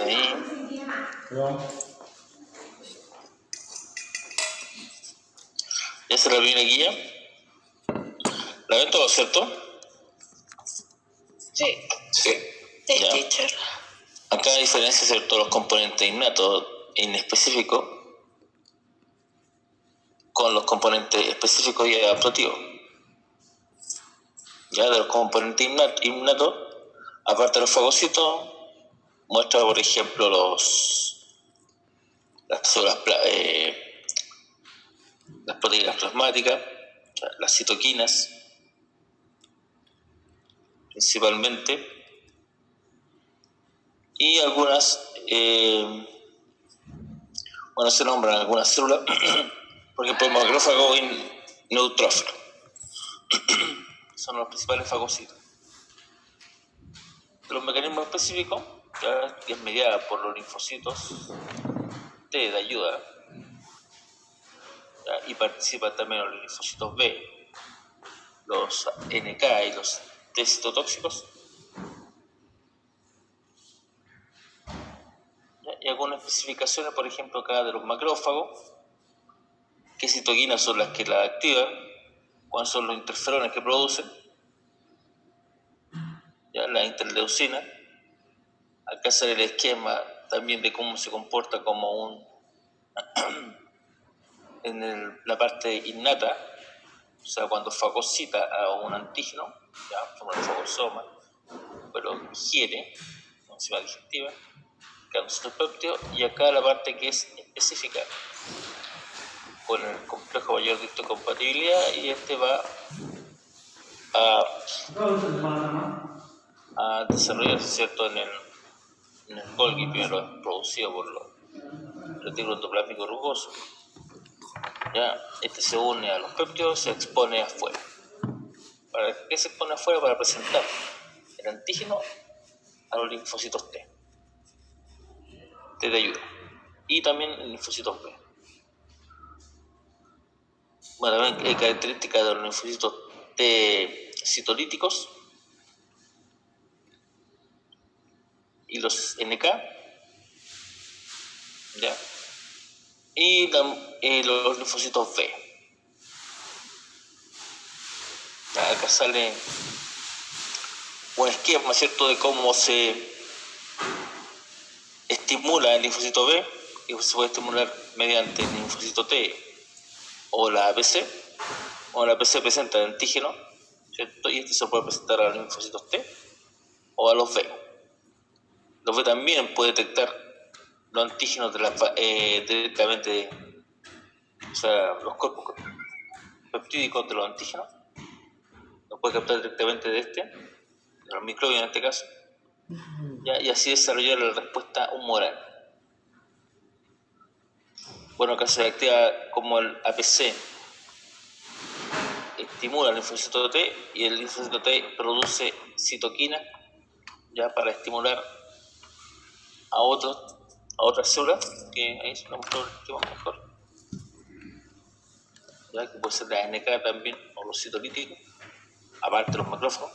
Ahí. Ya se la primera guía. ¿La ven todo, cierto? Sí. Sí. Sí, Ya. teacher. Acá hay diferencias entre todos los componentes innatos en específico con los componentes específicos y adaptativos. Ya de los componentes innatos, aparte de los fagocitos, muestra por ejemplo las proteínas plasmáticas, las citoquinas principalmente, y algunas, se nombran algunas células, por ejemplo el macrófago y neutrófilo son los principales fagocitos. Los mecanismos específicos, que es mediada por los linfocitos T de ayuda, y participan también los linfocitos B, los NK y los T citotóxicos, y algunas especificaciones, por ejemplo acá de los macrófagos, qué citoquinas son las que las activan, cuáles son los interferones que producen, ya la interleucina. Acá sale el esquema también de cómo se comporta como la parte innata, o sea, cuando fagocita a un antígeno, ya, como el fagosoma, pero ingiere una enzima digestiva, causa el péptido, y acá la parte que es específica con el complejo mayor de histocompatibilidad, y este va a desarrollarse, ¿cierto?, en el Golgi, primero producido por el retículo endoplásmico rugoso. Ya, este se une a los péptidos, se expone afuera. ¿Para qué se expone afuera? Para presentar el antígeno a los linfocitos T de ayuda, y también linfocitos B. Bueno, también hay características de los linfocitos T citolíticos y los NK, ¿ya? Y los linfocitos B. Acá sale un esquema, ¿cierto?, de cómo se estimula el linfocito B, y se puede estimular mediante el linfocito T o la APC, o la APC presenta el antígeno, ¿cierto?, y este se puede presentar a los linfocitos T o a los B. Los B también puede detectar los antígenos directamente, o sea, los cuerpos peptídicos de los antígenos, los puede captar directamente de los microbios en este caso, ¿ya? Y así desarrollar la respuesta humoral. Bueno, acá se activa como el APC estimula el linfocito T, y el linfocito T produce citoquina, ya, para estimular a otras células, que ahí se lo mostró mejor, ya, que puede ser la NK también, o los citolíticos, aparte de los macrófagos.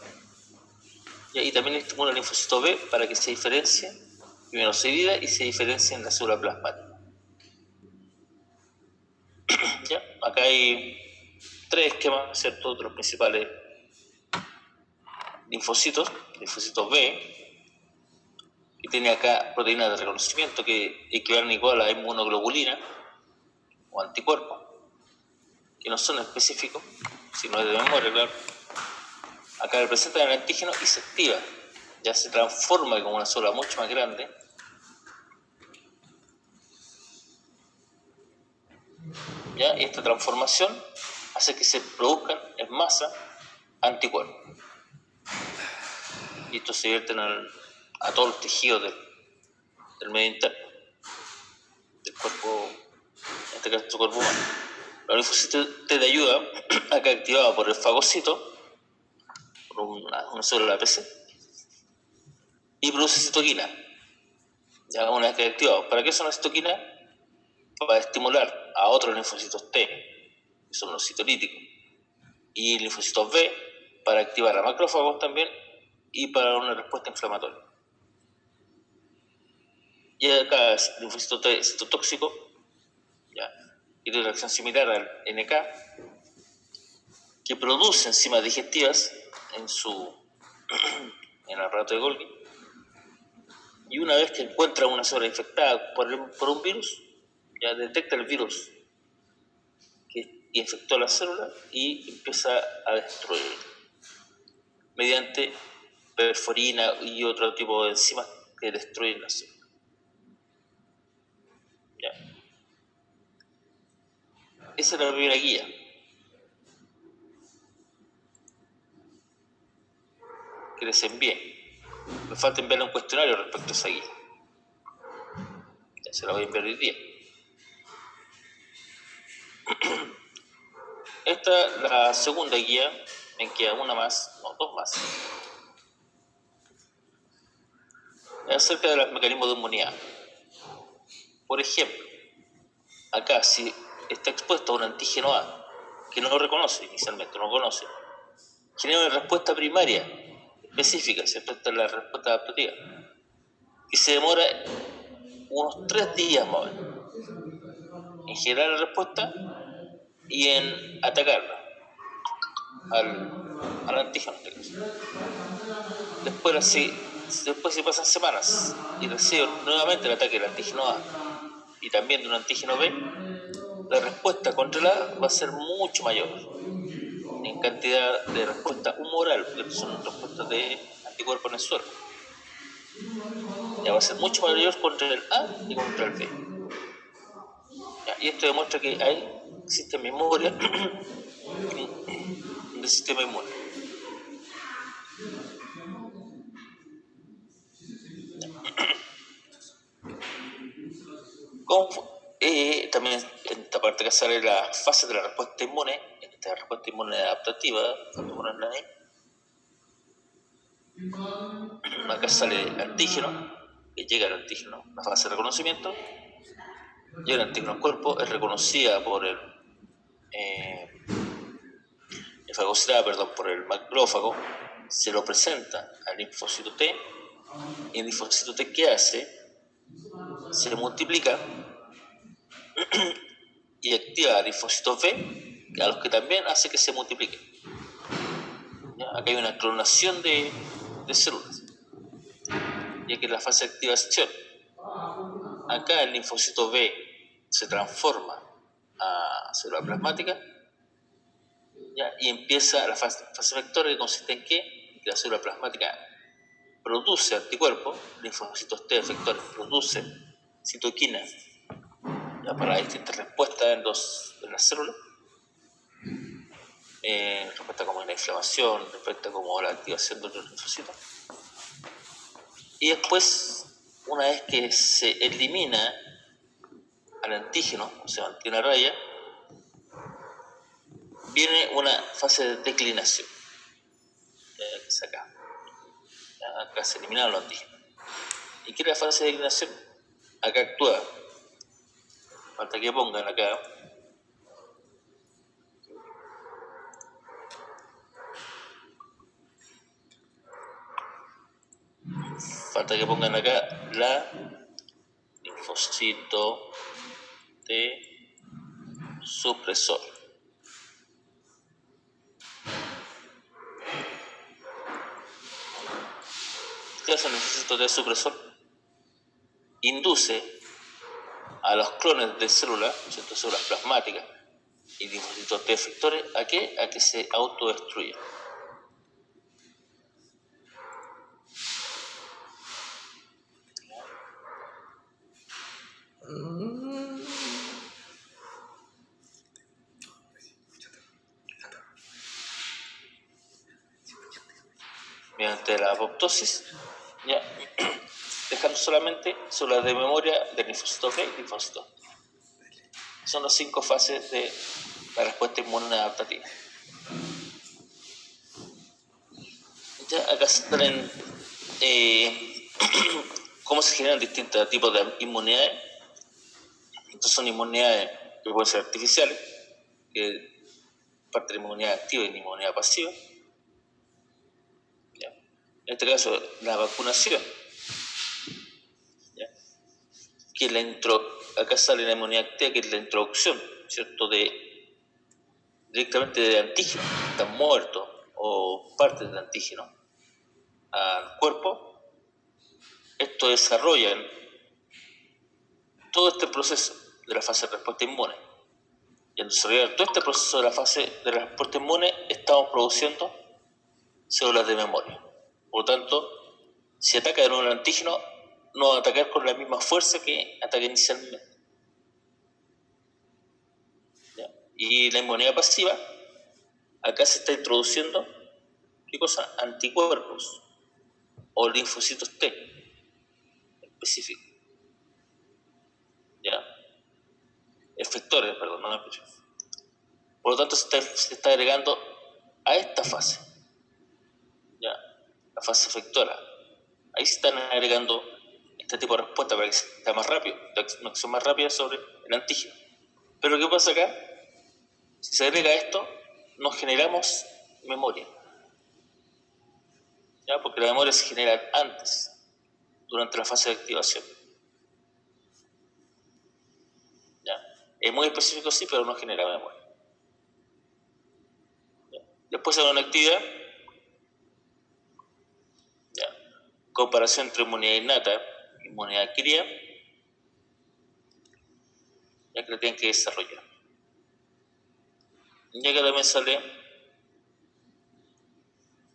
Y también estimula el linfocito B para que se diferencie, primero se divida y se diferencie en la célula plasmática. ¿Ya? Acá hay 3 esquemas, ¿cierto?, de los principales linfocitos B, que tiene acá proteínas de reconocimiento que equivalen igual a inmunoglobulina o anticuerpos, que no son específicos, sino de memoria, claro. Acá representan el antígeno y se activa, ya se transforma como una célula mucho más grande, ¿ya? Y esta transformación hace que se produzcan en masa anticuerpos, y estos se vierten a todos los tejidos del medio interno del cuerpo, en este caso del cuerpo humano. Los linfocitos T de ayuda, acá activado por el fagocito, por una célula APC, y produce citoquina, ya una vez que activado. ¿Para qué son las citoquinas? Para estimular a otros linfocitos T, que son los citolíticos, y linfocitos B, para activar a macrófagos también, y para una respuesta inflamatoria. Y acá el linfocito T es citotóxico, ¿ya? Y tiene una reacción similar al NK, que produce enzimas digestivas en el aparato de Golgi. Y una vez que encuentra una célula infectada por un virus, ya detecta el virus que infectó la célula y empieza a destruir mediante perforina y otro tipo de enzimas que destruyen la célula. ¿Ya? Esa es la primera guía. Que les envíe. Me falta enviarle un cuestionario respecto a esa guía. Ya se la voy a enviar hoy día. Esta es la segunda guía. Me queda una más, no, dos más. Es acerca de los mecanismos de inmunidad. Por ejemplo, acá si está expuesto a un antígeno A, que no lo reconoce inicialmente, no lo conoce, genera una respuesta primaria específica, ¿cierto? Esta es la respuesta adaptativa, y se demora unos 3 días más o menos en generar la respuesta y en atacarla al antígeno. Después se pasan semanas y recibe nuevamente el ataque del antígeno A y también de un antígeno B, la respuesta contra el A va a ser mucho mayor en cantidad de respuesta humoral, porque son respuestas de anticuerpos en el suelo. Ya va a ser mucho mayor contra el A y contra el B. Ya, y esto demuestra que existe memoria del sistema inmune. También en esta parte que sale la fase de la respuesta inmune, esta respuesta inmune adaptativa, acá sale el antígeno, que llega el antígeno, la fase de reconocimiento, llega el antígeno al cuerpo, es reconocida por el por el macrófago, se lo presenta al linfocito T, y el linfocito T, ¿qué hace? Se multiplica y activa a linfocitos B, a los que también hace que se multipliquen. ¿Ya? Acá hay una clonación de células, ya que es la fase de activación. Acá el linfocito B se transforma a célula plasmática, ¿ya? Y empieza la fase vector, que consiste en que la célula plasmática produce anticuerpos, linfocitos T efectores producen citoquinas, ya, para distintas respuestas en las células, respuesta como la inflamación, respuesta como la activación de otros linfocitos. Y después, una vez que se elimina al antígeno, o se mantiene a raya, viene una fase de declinación. Que es acá. Acá se eliminaron los antígenos. ¿Y qué es la fase de declinación? Acá actúa. Falta que pongan acá. Falta que pongan acá la linfocito T supresor. ¿Qué hace el linfocito T supresor? Induce a los clones de células, células plasmáticas y linfocitos T efectores, ¿a qué? A que se autodestruyan. Mediante la apoptosis, ya, dejando solamente células de memoria del linfocito B y linfocitos T. Son las 5 fases de la respuesta inmune adaptativa. Ya acá salen cómo se generan distintos tipos de inmunidades. Estas son inmunidades que pueden ser artificiales, que parte de la inmunidad activa y la inmunidad pasiva. ¿Ya? En este caso, la vacunación. ¿Ya? que acá sale la inmunidad activa, que es la introducción, ¿cierto?, directamente de antígeno, están muertos o partes del antígeno al cuerpo. Esto desarrolla todo este proceso de la fase de respuesta inmune. Y al desarrollar todo este proceso de la fase de la respuesta inmune, estamos produciendo células de memoria. Por lo tanto, si ataca de nuevo el antígeno, no va a atacar con la misma fuerza que ataca inicialmente. ¿Ya? Y la inmunidad pasiva, acá se está introduciendo, ¿qué cosa? Anticuerpos o linfocitos T específicos. ¿Ya? Efectores, perdón, no específicos. Por lo tanto, se está agregando a esta fase, ¿ya?, la fase efectora. Ahí se están agregando este tipo de respuesta para que sea más rápido, una acción más rápida sobre el antígeno. Pero ¿qué pasa acá? Si se agrega esto, nos generamos memoria, ¿ya? Porque la memoria se genera antes, durante la fase de activación. ¿Ya? Es muy específico, sí, pero no genera memoria. ¿Ya? Después se da una actividad, ¿ya?, comparación entre inmunidad innata y inmunidad adquirida, ya que la tienen que desarrollar. Y acá también sale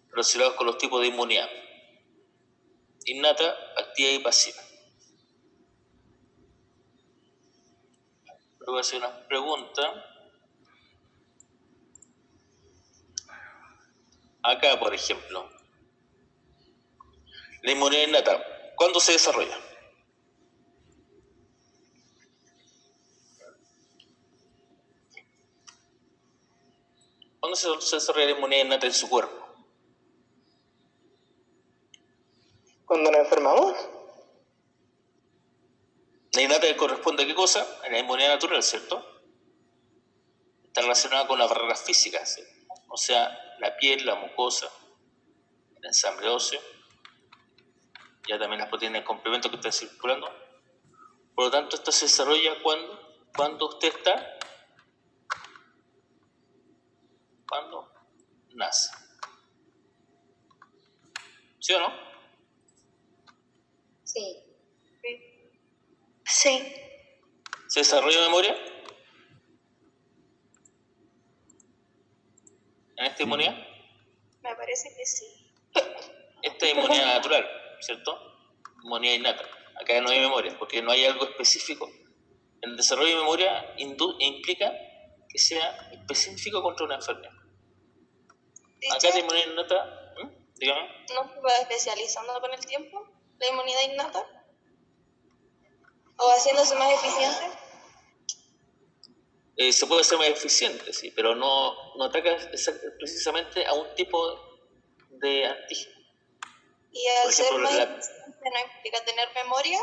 relacionados con los tipos de inmunidad: innata, activa y pasiva. Luego voy a hacer una pregunta. Acá, por ejemplo, la inmunidad innata, ¿cuándo se desarrolla? ¿Cuándo se desarrolla la inmunidad innata en su cuerpo? ¿Cuando nos enfermamos? La innata corresponde a qué cosa? A la inmunidad natural, ¿cierto? Está relacionada con las barreras físicas, ¿sí? O sea, la piel, la mucosa, el ensamble óseo, ya también las proteínas de complemento que están circulando. Por lo tanto, esto se desarrolla cuando usted está, cuando nace. ¿Sí o no? Sí. Sí. ¿Se desarrolla memoria en esta inmunidad? Me parece que sí. Esta es inmunidad natural, ¿cierto? Inmunidad innata. Acá no hay memoria, porque no hay algo específico. El desarrollo de memoria implica que sea específico contra una enfermedad. Acá la inmunidad innata, dígame. ¿No se va especializando con el tiempo la inmunidad innata? ¿O haciéndose más eficiente? Se puede ser más eficiente, sí, pero no ataca precisamente a un tipo de antígeno. ¿Y al Por ser ejemplo, más eficiente no implica tener memoria?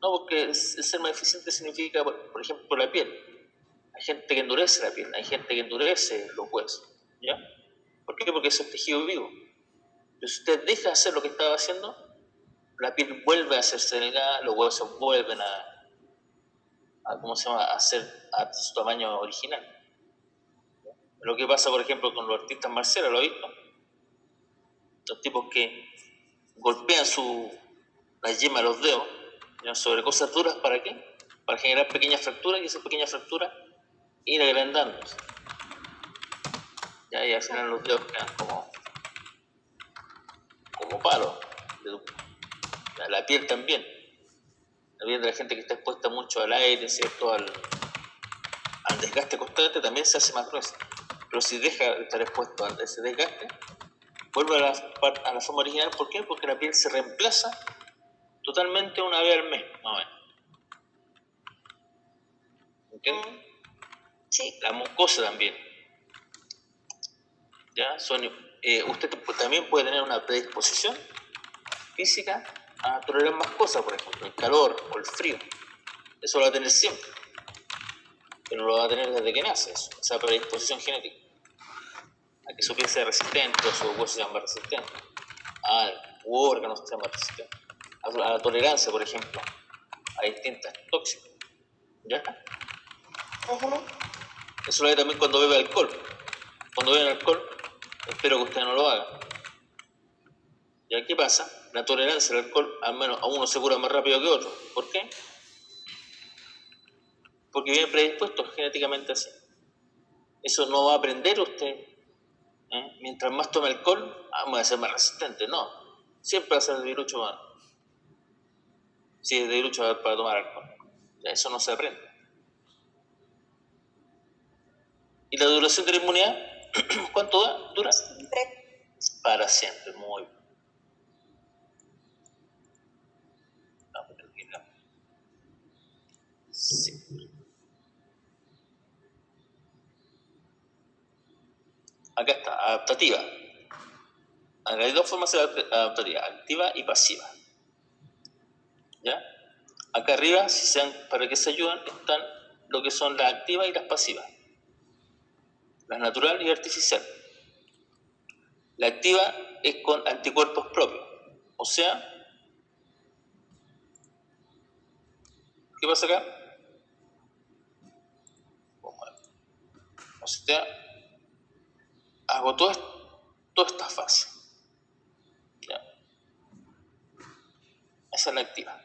No, porque ser más eficiente significa, por ejemplo, la piel. Hay gente que endurece la piel, hay gente que endurece los huesos, ¿ya? ¿Por qué? Porque eso es tejido vivo. Pero si usted deja de hacer lo que estaba haciendo, la piel vuelve a hacerse delgada, los huesos vuelven a ser a su tamaño original. Lo que pasa, por ejemplo, con los artistas marciales, ¿lo ha visto? Los tipos que golpean las yemas de los dedos, ¿ya?, sobre cosas duras, ¿para qué? Para generar pequeñas fracturas, y esas pequeñas fracturas ir agrandándose. ¿Ya? Y al final los dedos quedan como palos. La piel también. La piel de la gente que está expuesta mucho al aire, ¿cierto?, al desgaste constante, también se hace más gruesa. Pero si deja de estar expuesto a ese desgaste, vuelve a la forma original. ¿Por qué? Porque la piel se reemplaza totalmente una vez al mes, más o menos. ¿Entienden? Sí. La mucosa también. ¿Ya? Usted también puede tener una predisposición física a tolerar más cosas, por ejemplo, el calor o el frío. Eso lo va a tener siempre. Pero lo va a tener desde que nace, esa predisposición genética. A que su piel sea resistente, o sus huesos sean más resistentes, u órganos sean más resistentes. A la tolerancia, por ejemplo, hay distintas tóxicas. ¿Ya? Ujú. Eso lo hay también cuando bebe alcohol. Cuando beben alcohol, espero que usted no lo haga. ¿Ya qué pasa? La tolerancia al alcohol, al menos a uno se cura más rápido que otro. ¿Por qué? Porque viene predispuesto genéticamente así. Eso no va a aprender usted. Mientras más tome alcohol, va a ser más resistente. No. Siempre va a ser debilucho más. Si es debilucho para tomar alcohol. Ya, eso no se aprende. ¿Y la duración de la inmunidad? ¿Cuánto dura? Siempre. Para siempre. Muy bien. Sí. Acá está, adaptativa. Acá hay dos formas de adaptativa, activa y pasiva. ¿Ya? Acá arriba, si sean, para que se ayuden, están lo que son las activas y las pasivas. Las natural y artificial. La activa es con anticuerpos propios. O sea, ¿qué pasa acá? O sea, hago toda esta fase. ¿Ya? Esa es la activa.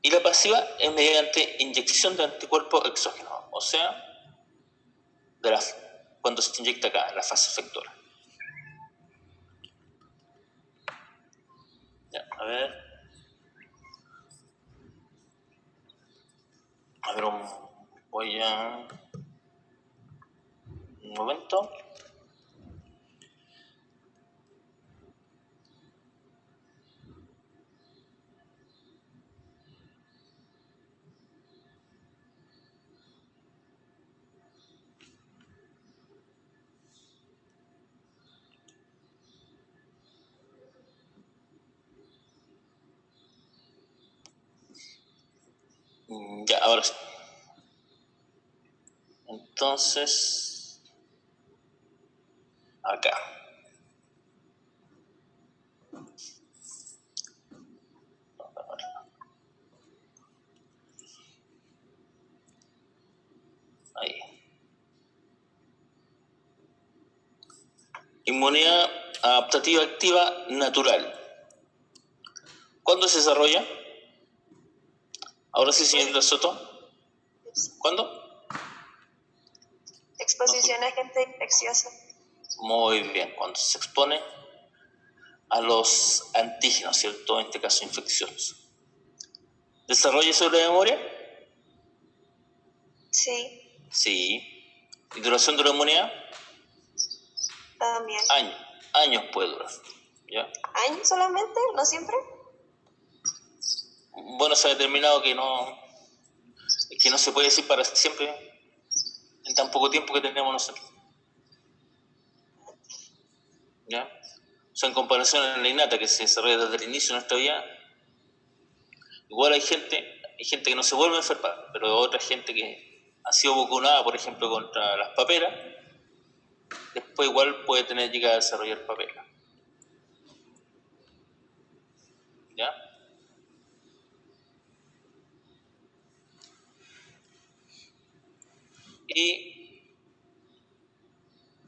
Y la pasiva es mediante inyección de anticuerpos exógenos. O sea, cuando se inyecta acá, en la fase efectora. Ya, a ver, voy a... Un momento. Ya, ahora sí. Entonces, acá. Ahí. Inmunidad adaptativa activa natural. ¿Cuándo se desarrolla? Ahora sí, señorita Soto. ¿Cuándo? Exposición a agente infeccioso. Muy bien, cuando se expone a los antígenos, ¿cierto? En este caso infecciosos. ¿Desarrolla sobre la memoria? Sí, Sí. ¿Y duración de la inmunidad? también. Años puede durar. ¿Ya? ¿Años solamente? ¿No siempre? Bueno, se ha determinado que no se puede decir para siempre en tan poco tiempo que tenemos nosotros. ¿Ya? O sea, en comparación a la innata que se desarrolla desde el inicio de nuestra vida, igual hay gente que no se vuelve a enfermar, pero otra gente que ha sido vacunada, por ejemplo, contra las paperas, después igual puede llegar a desarrollar papera. ¿Ya? Y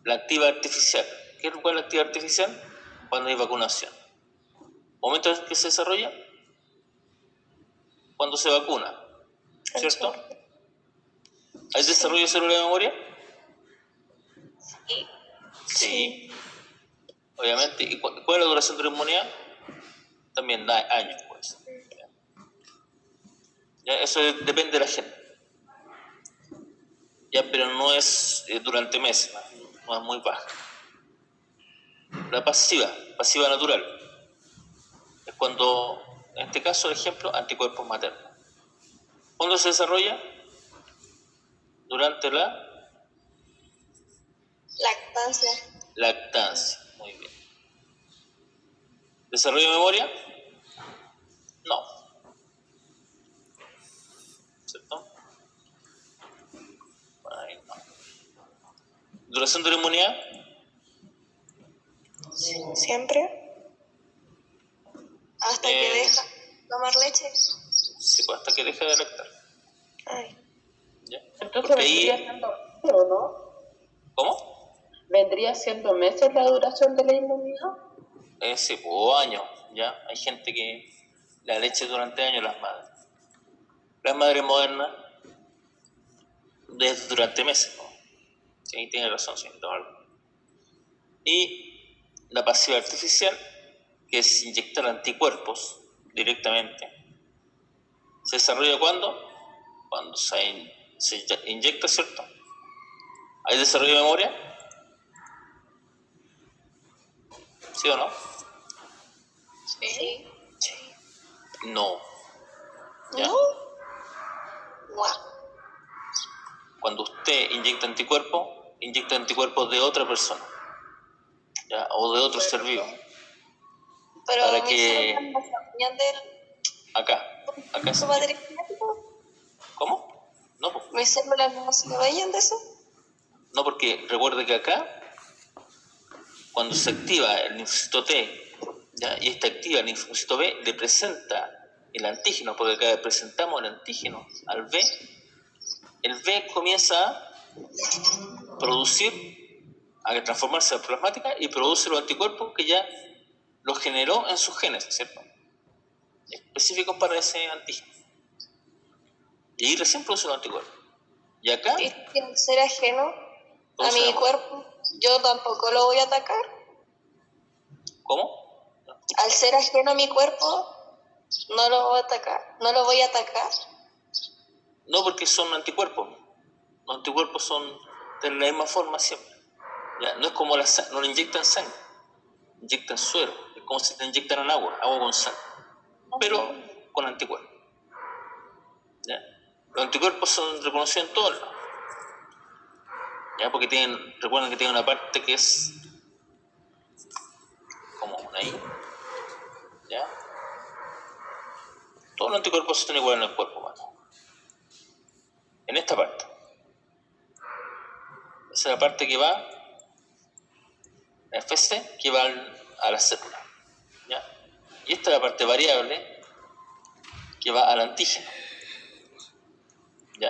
la activa artificial. ¿Qué es la activa artificial? Cuando hay vacunación. ¿Momento en que se desarrolla? Cuando se vacuna. ¿Cierto? ¿Hay desarrollo de célula de memoria? Sí. Sí. Obviamente. ¿Y cuál es la duración de la inmunidad? También da años, pues. ¿Ya? Eso depende de la gente. Ya, pero no es durante meses, no es muy baja. La pasiva natural, es cuando, en este caso, el ejemplo, anticuerpos maternos. ¿Cuándo se desarrolla? Durante la Lactancia. lactancia. Muy bien. ¿Desarrollo de memoria? No. ¿Cierto? Ahí no. ¿Duración de la inmunidad? Siempre. Hasta que deja tomar leche. Sí, pues hasta que deje de lactar. Ay. ¿Ya? Entonces Porque vendría ahí, siendo meses, ¿o no? ¿cómo? ¿Vendría siendo meses la duración de la inmunidad? Sí, pues años, ¿ya? Hay gente que la leche durante años las madres. Las madres modernas durante meses, ¿no? Sí, tiene razón, señor Tabargo. Y la pasiva artificial, que es inyectar anticuerpos directamente, ¿se desarrolla cuándo? Cuando se inyecta, ¿cierto? ¿Hay desarrollo de memoria? ¿Sí o no? Sí. No. ¿Ya? ¿No? Guau. Cuando usted inyecta anticuerpos de otra persona, ¿ya? O de otro ser vivo. Pero Para mis que- células no sabían del Acá su se material inyecta. genético. ¿Cómo? No, pues. Mis células no sabían de eso. No, porque recuerde que acá, cuando se activa el linfocito T, ¿ya? Y está activa el linfocito B, le presenta el antígeno, porque acá presentamos el antígeno al B, el B comienza a producir, a transformarse en plasmática y produce los anticuerpos que ya los generó en sus genes, ¿cierto? Específicos para ese antígeno. Y ahí recién produce los anticuerpos. Y acá, Y si al ser ajeno a ¿cómo se mi llama? cuerpo, yo tampoco lo voy a atacar. ¿Cómo? Al ser ajeno a mi cuerpo, no lo voy a atacar. No lo voy a atacar. No, porque son anticuerpos. Los anticuerpos son de la misma forma siempre. ¿Ya? No es como no le inyectan sangre, inyectan suero. Es como si te inyectaran agua con sal, pero con anticuerpos. ¿Ya? Los anticuerpos son reconocidos en todos lados. ¿Ya? Porque recuerden que tienen una parte que es como una I. ¿Ya? Todos los anticuerpos son iguales en el cuerpo humano. En esta parte. Esa es la parte que va, la FC, que va a la célula. ¿Ya? Y esta es la parte variable que va al antígeno. ¿Ya?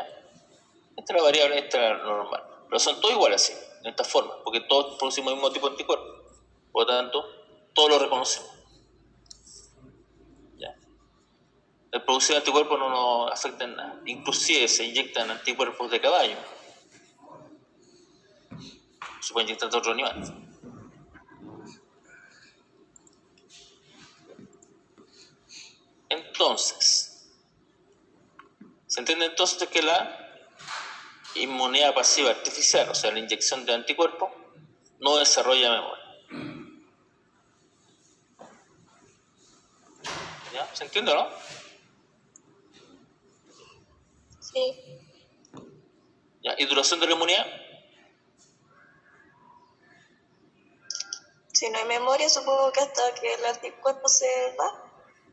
Esta es la variable, esta es la normal. Pero son todos iguales así, en esta forma, porque todos producimos el mismo tipo de anticuerpo. Por lo tanto, todos lo reconocemos. ¿Ya? El producir anticuerpos no nos afecta en nada. Inclusive se inyectan anticuerpos de caballo. Se puede inyectar de otro animal. Entonces, ¿se entiende entonces que la inmunidad pasiva artificial, o sea, la inyección de anticuerpos, no desarrolla memoria? ¿Ya? ¿Se entiende o no? Sí. ¿Ya? ¿Y duración de la inmunidad? Si no hay memoria, supongo que hasta que el anticuerpo se va.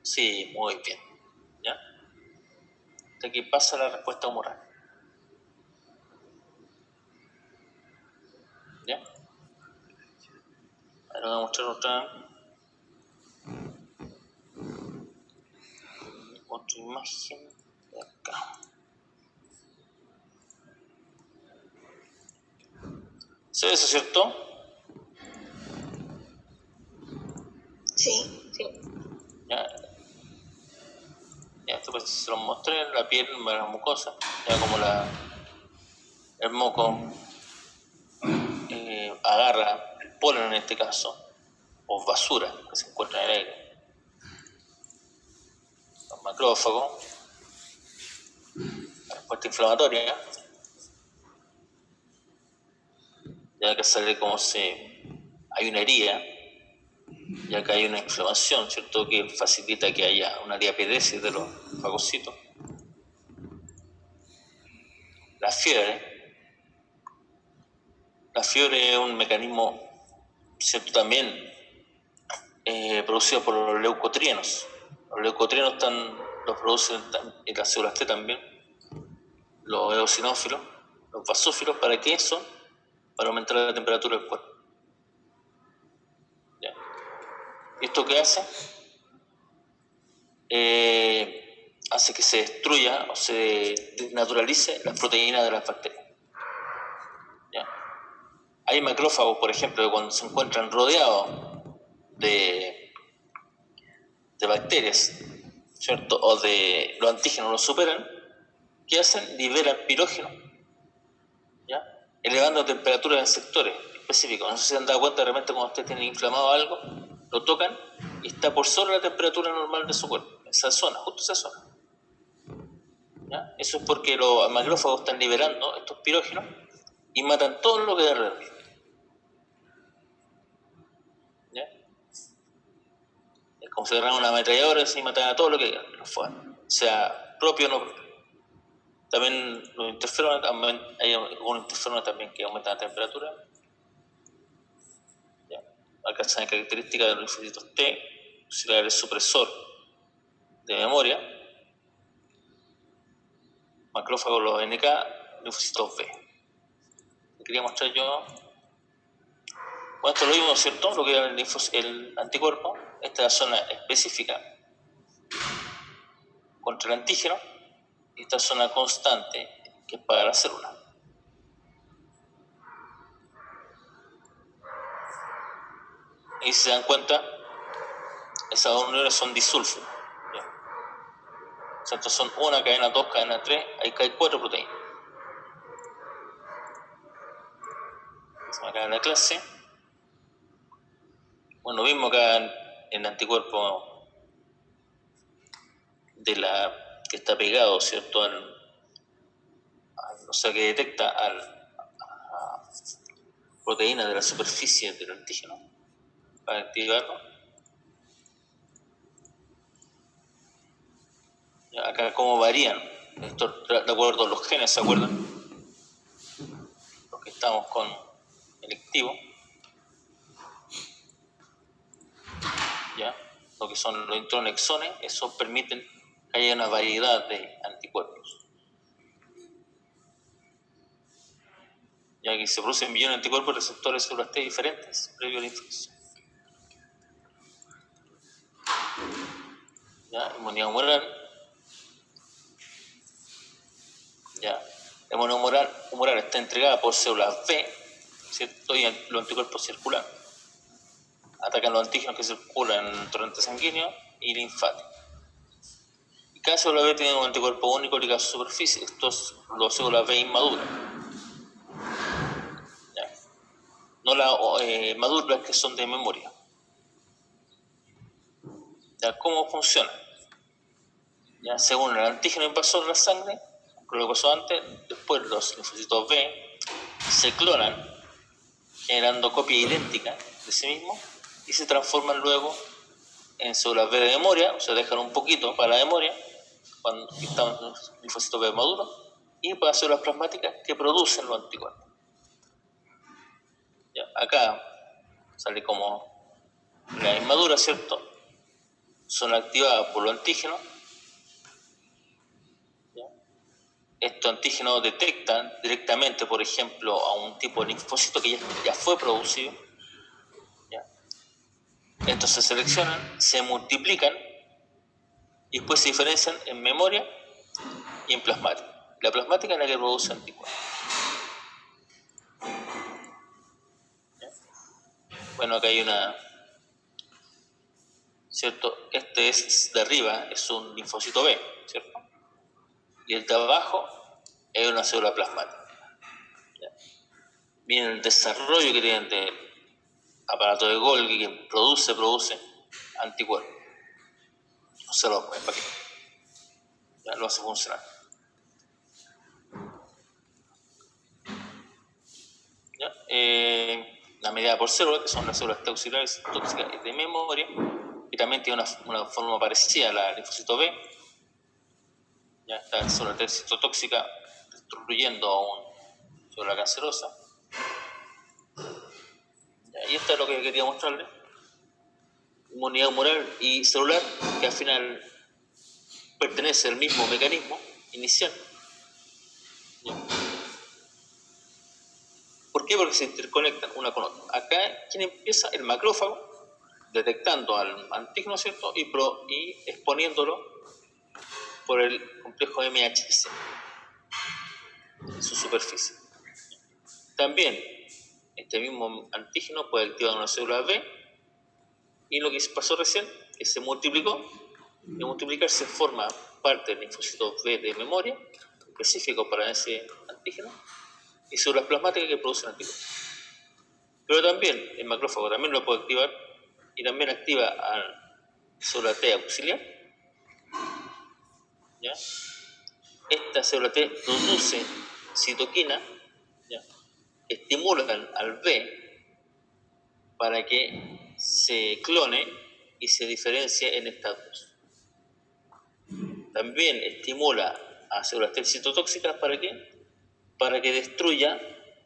Sí, muy bien. ¿Ya? Hasta aquí pasa la respuesta humoral. ¿Ya? Ahora voy a mostrar otra imagen de acá. ¿Se ve eso, cierto? Sí. Ya, esto pues se lo mostré, la piel, la mucosa, ya como el moco agarra el polen en este caso, o basura que se encuentra en el aire. Los macrófagos, la respuesta inflamatoria, ya que sale como si hay una herida, ya que hay una inflamación, ¿cierto? Que facilita que haya una diapedesis de los fagocitos. La fiebre es un mecanismo, ¿cierto? También producido por los leucotrienos. Los leucotrienos los producen en las células T también, los eosinófilos, los basófilos. ¿Para qué son? Para aumentar la temperatura del cuerpo. ¿Ya? ¿Esto qué hace? hace que se destruya o se desnaturalice las proteínas de las bacterias. ¿Ya? Hay macrófagos, por ejemplo, que cuando se encuentran rodeados de bacterias, ¿cierto? O de los antígenos los superan, ¿qué hacen? Liberan pirógeno, ¿ya? Elevando temperaturas en sectores específicos. No sé si se han dado cuenta, de repente cuando ustedes tienen inflamado algo, lo tocan y está por sobre la temperatura normal de su cuerpo, esa zona, justo esa zona. ¿Ya? Eso es porque los macrófagos están liberando estos pirógenos y matan todo lo que hay alrededor. ¿Ya? Es como si agarraran una ametralladora y matan a todo lo que hay afuera, sea propio o no propio. También los interferones, hay algunos interferones también que aumentan la temperatura. ¿Ya? Alcanzan características de los linfocitos T, auxiliar el supresor de memoria, macrófagos los NK, linfocitos B. Te quería mostrar yo. Bueno, esto lo vimos, ¿cierto? Lo que era el anticuerpo. Esta es la zona específica contra el antígeno. Y esta zona constante, que es para la célula. Y si se dan cuenta, esas dos uniones son disulfos. O sea, estos son una cadena 2, cadena 3, ahí hay 4 proteínas. Se me acaba la clase. Bueno, lo mismo acá en el anticuerpo que está pegado, ¿cierto? O sea, que detecta a proteínas de la superficie del antígeno para activarlo. Acá cómo varían, esto de acuerdo a los genes, ¿se acuerdan? Los que estamos con el activo. ¿Ya? Lo que son los intronexones, eso permiten que haya una variedad de anticuerpos. Ya que se producen millones de anticuerpos receptores de células T diferentes previo a la infección. ¿Ya? Inmunidad humoral. ¿Ya? La inmunidad humoral está entregada por células B, ¿cierto? Y los anticuerpos circulan. Atacan los antígenos que circulan en el torrente sanguíneo y linfático. Y cada célula B tiene un anticuerpo único ligado a su superficie. Estos los células B inmaduras. ¿Ya? No las maduras que son de memoria. ¿Ya? ¿Cómo funciona? ¿Ya? Según el antígeno invasor de la sangre, lo que pasó antes, después los linfocitos B se clonan, generando copias idénticas de sí mismos, y se transforman luego en células B de memoria, o sea, dejan un poquito para la memoria, cuando están los linfocitos B maduros, y para células plasmáticas que producen los anticuerpos. ¿Ya? Acá sale como la inmadura, ¿cierto? Son activadas por los antígenos. ¿Ya? Estos antígenos detectan directamente, por ejemplo, a un tipo de linfocito que ya fue producido. ¿Ya? Estos se seleccionan, se multiplican y después se diferencian en memoria y en plasmática. La plasmática es la que produce anticuerpos. ¿Ya? Bueno, acá hay una... ¿Cierto? Este es de arriba, es un linfocito B, ¿cierto? Y el de abajo es una célula plasmática. ¿Ya? Viene el desarrollo que tienen del aparato de Golgi que produce anticuerpos. No se lo puede, ¿para qué? Ya lo hace funcionar. ¿Ya? La medida por célula, que son las células T auxiliares tóxicas y de memoria, y también tiene una forma parecida a la linfocito B. Ya está célula T citotóxica destruyendo a una célula cancerosa. Ya, y esto es lo que quería mostrarles. Inmunidad humoral y celular, que al final pertenece al mismo mecanismo inicial. ¿Ya? ¿Por qué? Porque se interconectan una con otra. Acá, ¿quién empieza? El macrófago, detectando al antígeno, ¿cierto? Y exponiéndolo por el complejo MHC en su superficie. También este mismo antígeno puede activar una célula B y lo que pasó recién, que se multiplicó, y multiplicarse forma parte del linfocito B de memoria, específico para ese antígeno, y células plasmáticas que producen anticuerpos. Pero también el macrófago también lo puede activar y también activa a célula T auxiliar. ¿Ya? Esta célula T produce citoquina, ¿ya?, que estimulan al B para que se clone y se diferencie en estadios. También estimula a células T citotóxicas ¿para qué? Para que destruya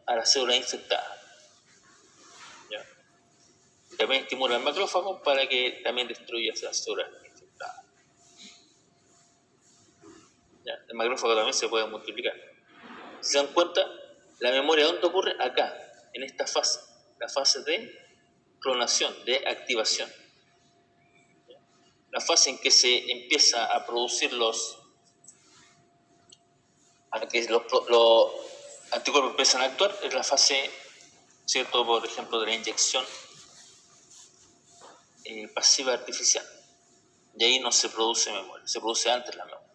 a las células infectadas. ¿Ya? También estimula al macrófago para que también destruya a las células infectadas. ¿Ya? El macrófago también se puede multiplicar. Si se dan cuenta, la memoria ¿dónde ocurre? Acá, en esta fase, la fase de clonación, de activación. La fase en que se empieza a producir los anticuerpos empiezan a actuar es la fase, ¿cierto?, por ejemplo, de la inyección pasiva artificial. Y ahí no se produce memoria, se produce antes la memoria.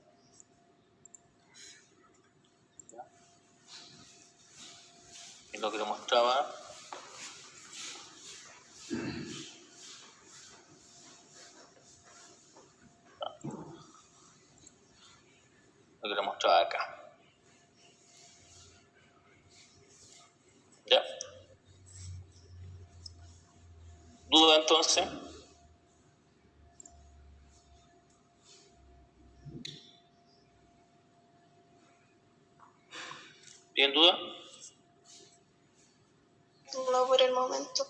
¿Ya? Es lo que le mostraba. Lo que le mostraba acá. ¿Ya? ¿Duda entonces? ¿Bien, duda? No por el momento.